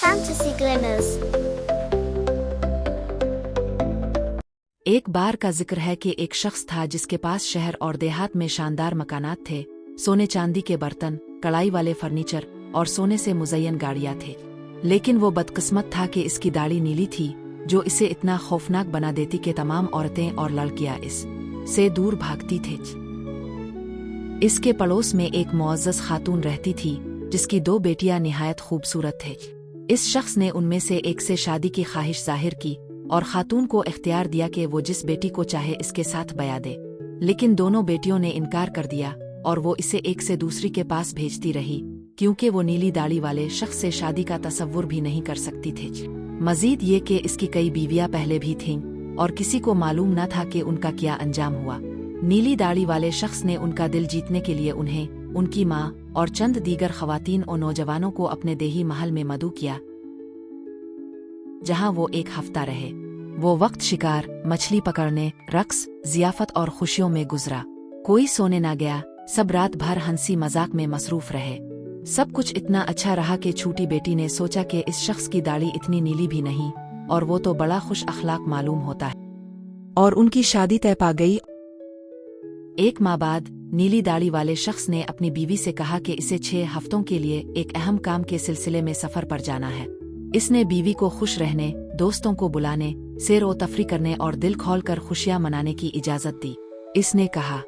Fantasy Glimmers। एक बार का जिक्र है कि एक शख्स था जिसके पास शहर और देहात में शानदार मकानात थे, सोने चांदी के बर्तन, कढ़ाई वाले फर्नीचर और सोने से मुज़य्यन गाड़ियां थे। लेकिन वो बदकिस्मत था कि इसकी दाढ़ी नीली थी, जो इसे इतना खौफनाक बना देती कि तमाम औरतें और लड़कियां इस से दूर भागती थी। इसके पड़ोस में एक मुअज़्ज़ज़ खातून रहती थी जिसकी 2 बेटियां निहायत खूबसूरत थे। इस शख्स ने उनमें से एक से शादी की ख्वाहिश जाहिर की और खातून को इख्तियार दिया कि वो जिस बेटी को चाहे इसके साथ बया दे। लेकिन दोनों बेटियों ने इनकार कर दिया और वो इसे एक से दूसरी के पास भेजती रही, क्योंकि वो नीली दाढ़ी वाले शख्स से शादी का तसव्वुर भी नहीं कर सकती थी। मजीद ये कि इसकी कई बीवियां पहले भी थीं और किसी को मालूम न था कि उनका क्या अंजाम हुआ। नीली दाढ़ी वाले शख्स ने उनका दिल जीतने के लिए उन्हें, उनकी माँ और चंद दीगर खवातीन और नौजवानों को अपने देही महल में मदऊ किया, जहां वो एक हफ्ता रहे। वो वक्त शिकार, मछली पकड़ने, रक्स, जियाफत और खुशियों में गुजरा। कोई सोने ना गया, सब रात भर हंसी मजाक में मसरूफ रहे। सब कुछ इतना अच्छा रहा कि छोटी बेटी ने सोचा कि इस शख्स की दाढ़ी इतनी नीली भी नहीं और वो तो बड़ा खुश अखलाक मालूम होता है, और उनकी शादी तय पा गई। एक माह बाद नीली दाढ़ी वाले शख्स ने अपनी बीवी से कहा कि इसे 6 हफ्तों के लिए एक अहम काम के सिलसिले में सफर पर जाना है। इसने बीवी को खुश रहने, दोस्तों को बुलाने, सैर व तफरी करने और दिल खोल कर खुशियां मनाने की इजाजत दी। इसने कहा,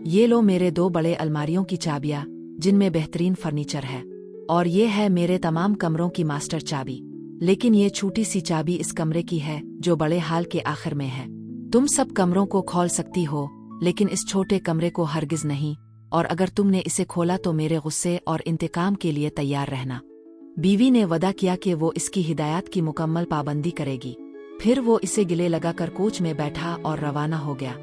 ये लो मेरे 2 बड़े अलमारियों की चाबियां, जिनमें बेहतरीन फर्नीचर है, और ये है मेरे तमाम कमरों की मास्टर चाबी। लेकिन ये छोटी सी चाबी इस कमरे की है जो बड़े हाल के आखिर में है। तुम सब कमरों को खोल सकती हो, लेकिन इस छोटे कमरे को हरगिज नहीं, और अगर तुमने इसे खोला तो मेरे गुस्से और इंतकाम के लिए तैयार रहना। बीवी ने वदा किया कि वो इसकी हिदायत की मुकम्मल पाबंदी करेगी। फिर वो इसे गिले लगाकर कोच में बैठा और रवाना हो गया।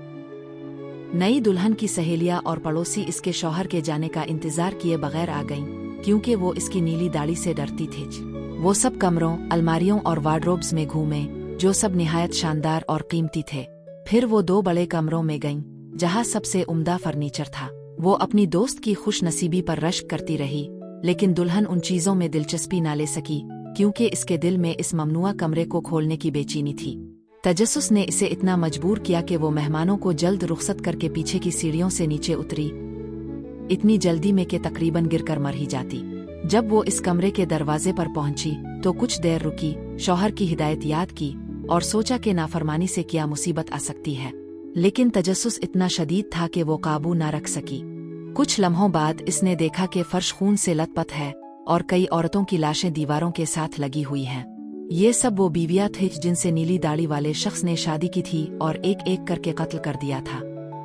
नई दुल्हन की सहेलियां और पड़ोसी इसके शौहर के जाने का इंतजार किए बगैर आ गईं, क्योंकि वो इसकी नीली दाढ़ी से डरती थी। वो सब कमरों, अलमारियों और वार्डरोब्स में घूमे, जो सब निहायत शानदार और कीमती थे। फिर वो 2 बड़े कमरों में गईं, जहां सबसे उम्दा फर्नीचर था। वो अपनी दोस्त की खुश नसीबी पर रश्क करती रही, लेकिन दुल्हन उन चीजों में दिलचस्पी न ले सकी, क्योंकि इसके दिल में इस ममनुआ कमरे को खोलने की बेचैनी थी। तजस्सुस ने इसे इतना मजबूर किया कि वो मेहमानों को जल्द रुखसत करके पीछे की सीढ़ियों से नीचे उतरी, इतनी जल्दी में कि तकरीबन गिरकर मर ही जाती। जब वो इस कमरे के दरवाजे पर पहुंची तो कुछ देर रुकी, शौहर की हिदायत याद की और सोचा कि नाफरमानी से क्या मुसीबत आ सकती है। लेकिन तजस्सुस इतना शदीद था कि वो काबू न रख सकी। कुछ लम्हों बाद इसने देखा कि फर्श खून से लथपथ है और कई औरतों की लाशें दीवारों के साथ लगी हुई हैं। ये सब वो बीवियां थीं जिनसे नीली दाढ़ी वाले शख्स ने शादी की थी और एक एक करके कत्ल कर दिया था।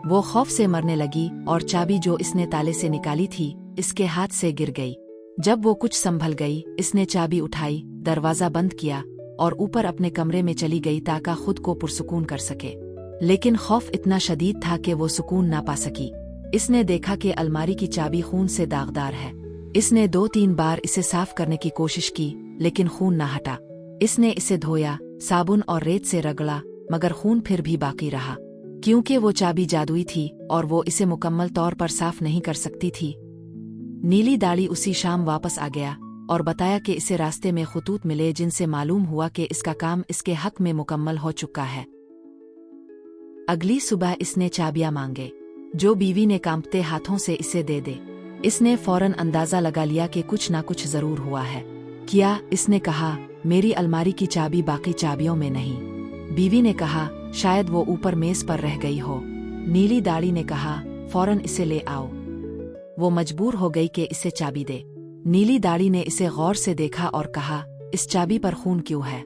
वो खौफ से मरने लगी और चाबी जो इसने ताले से निकाली थी इसके हाथ से गिर गई। जब वो कुछ संभल गई, इसने चाबी उठाई, दरवाजा बंद किया और ऊपर अपने कमरे में चली गई ताकि खुद को पुरसुकून कर सके। लेकिन खौफ इतना शदीद था कि वो सुकून ना पा सकी। इसने देखा कि अलमारी की चाबी खून से दागदार है। इसने 2-3 बार इसे साफ करने की कोशिश की, लेकिन खून ना हटा। इसने इसे धोया, साबुन और रेत से रगड़ा, मगर खून फिर भी बाकी रहा। क्योंकि वो चाबी जादुई थी और वो इसे मुकम्मल तौर पर साफ नहीं कर सकती थी। नीली दाढ़ी उसी शाम वापस आ गया और बताया कि इसे रास्ते में खतूत मिले जिनसे मालूम हुआ कि इसका काम इसके हक में मुकम्मल हो चुका है। अगली सुबह इसने चाबियां मांगे, जो बीवी ने कांपते हाथों से इसे दे दे। इसने फौरन अंदाजा लगा लिया कि कुछ ना कुछ जरूर हुआ है। क्या? इसने कहा, मेरी अलमारी की चाबी बाकी चाबियों में नहीं। बीवी ने कहा, शायद वो ऊपर मेज पर रह गई हो। नीली दाढ़ी ने कहा, फौरन इसे ले आओ। वो मजबूर हो गई कि इसे चाबी दे। नीली दाढ़ी ने इसे गौर से देखा और कहा, इस चाबी पर खून क्यों है?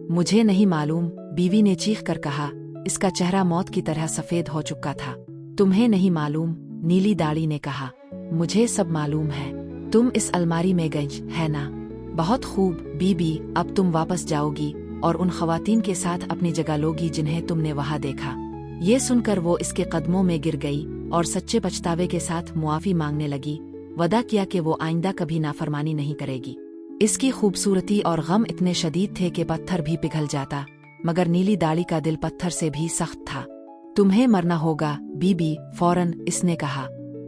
मुझे नहीं मालूम, बीवी ने चीख कर कहा। इसका चेहरा मौत की तरह सफेद हो चुका था। तुम्हें नहीं मालूम? नीली दाढ़ी ने कहा, मुझे सब मालूम है। तुम इस अलमारी में गई है ना? बहुत खूब बीबी, अब तुम वापस जाओगी और उन खवातीन के साथ अपनी जगह लोगी जिन्हें तुमने वहां देखा। ये सुनकर वो इसके कदमों में गिर गई और सच्चे पछतावे के साथ मुआफी मांगने लगी। वदा किया कि वो आइंदा कभी नाफरमानी नहीं करेगी। इसकी खूबसूरती और गम इतने शदीद थे कि पत्थर भी पिघल जाता, मगर नीली दाढ़ी का दिल पत्थर से भी सख्त था। तुम्हें मरना होगा बीबी, फौरन इसने कहा।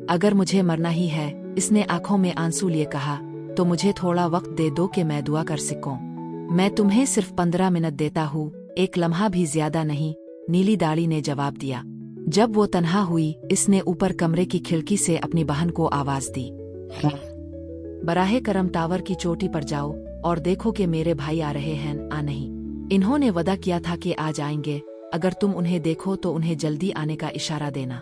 अगर मुझे मरना ही है, इसने आंखों में आंसू लिए कहा, तो मुझे थोड़ा वक्त दे दो कि मैं दुआ कर सकूं। मैं तुम्हें सिर्फ 15 मिनट देता हूँ, एक लम्हा भी ज्यादा नहीं, नीली दाढ़ी ने जवाब दिया। जब वो तन्हा हुई, इसने ऊपर कमरे की खिड़की से अपनी बहन को आवाज दी, बराहे करम टावर की चोटी पर जाओ और देखो कि मेरे भाई आ रहे हैं आ नहीं। इन्होंने वादा किया था कि आ जाएंगे, अगर तुम उन्हें देखो तो उन्हें जल्दी आने का इशारा देना।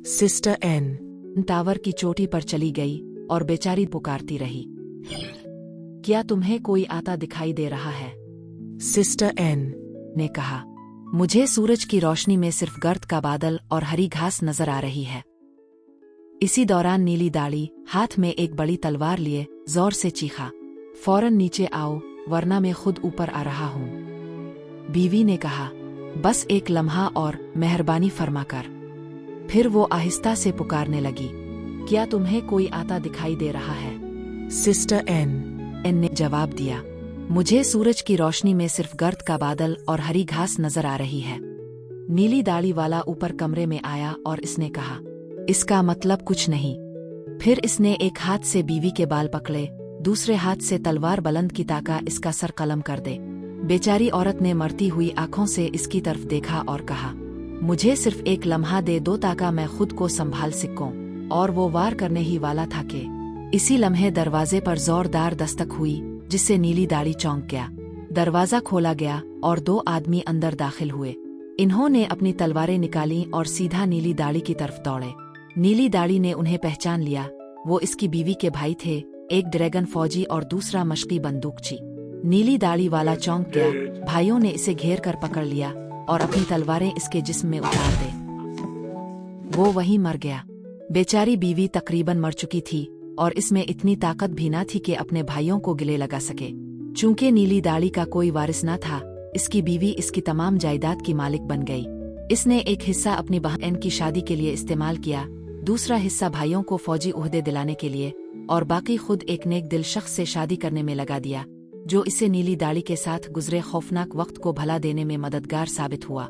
सिस्टर एन टावर की चोटी पर चली गई और बेचारी पुकारती रही, क्या तुम्हें कोई आता दिखाई दे रहा है? सिस्टर एन ने कहा, मुझे सूरज की रोशनी में सिर्फ गर्द का बादल और हरी घास नजर आ रही है। इसी दौरान नीली दाढ़ी हाथ में एक बड़ी तलवार लिए जोर से चीखा, फौरन नीचे आओ वरना मैं खुद ऊपर आ रहा हूँ। बीवी ने कहा, बस एक लम्हा और, मेहरबानी फरमा कर। फिर वो आहिस्ता से पुकारने लगी, क्या तुम्हें कोई आता दिखाई दे रहा है? सिस्टर एन ने जवाब दिया, मुझे सूरज की रोशनी में सिर्फ गर्द का बादल और हरी घास नजर आ रही है। नीली दाढ़ी वाला ऊपर कमरे में आया और इसने कहा, इसका मतलब कुछ नहीं। फिर इसने एक हाथ से बीवी के बाल पकड़े, दूसरे हाथ से तलवार बुलंद की ताका इसका सर कलम कर दे। बेचारी औरत ने मरती हुई आंखों से इसकी तरफ देखा और कहा, मुझे सिर्फ एक लम्हा दे दो ताका मैं खुद को संभाल सकूं। और वो वार करने ही वाला था कि इसी लम्हे दरवाजे पर जोरदार दस्तक हुई, जिससे नीली दाढ़ी चौंक गया। दरवाजा खोला गया और 2 आदमी अंदर दाखिल हुए। इन्होंने अपनी तलवारें निकाली और सीधा नीली दाढ़ी की तरफ दौड़े। नीली दाढ़ी ने उन्हें पहचान लिया, वो इसकी बीवी के भाई थे, एक ड्रैगन फौजी और दूसरा मशकी बंदूकची। नीली दाढ़ी वाला चौंक गया, भाइयों ने इसे घेर कर पकड़ लिया और अपनी तलवारें इसके जिस्म में उतार दे। वो वहीं मर गया। बेचारी बीवी तकरीबन मर चुकी थी और इसमें इतनी ताकत भी न थी कि अपने भाइयों को गिले लगा सके। चूंकि नीली दाढ़ी का कोई वारिस न था, इसकी बीवी इसकी तमाम जायदाद की मालिक बन गई। इसने एक हिस्सा अपनी बहन की शादी के लिए इस्तेमाल किया, दूसरा हिस्सा भाइयों को फौजी ओहदे दिलाने के लिए, और बाकी खुद एक नेक दिल शख्स से शादी करने में लगा दिया, जो इसे नीली दाढ़ी के साथ गुजरे खौफनाक वक्त को भला देने में मददगार साबित हुआ।